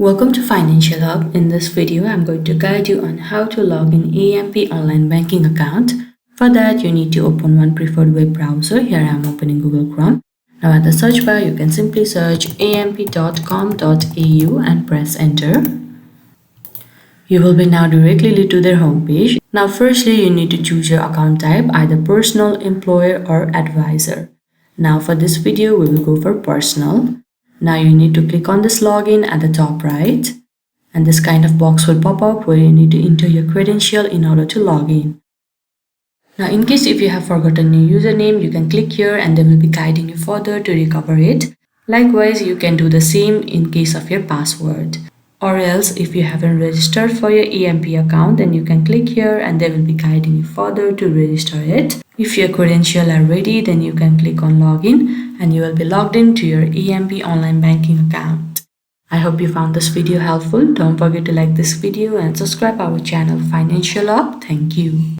Welcome to Financial Hub. In this video, I'm going to guide you on how to log in AMP online banking account. For that, you need to open one preferred web browser. Here I'm opening Google Chrome. Now at the search bar, you can simply search amp.com.au and press enter. You will be now directly led to their homepage. Now firstly, you need to choose your account type, either personal, employer or advisor. Now for this video, we will go for personal. Now you need to click on this login at the top right, and this kind of box will pop up where you need to enter your credential in order to log in. Now in case if you have forgotten your username, you can click here and they will be guiding you further to recover it. Likewise, you can do the same in case of your password. Or else if you haven't registered for your AMP account, then you can click here and they will be guiding you further to register it. If your credentials are ready, then you can click on login and you will be logged into your AMP online banking account. I hope you found this video helpful. Don't forget to like this video and subscribe our channel Financial Hub. Thank you.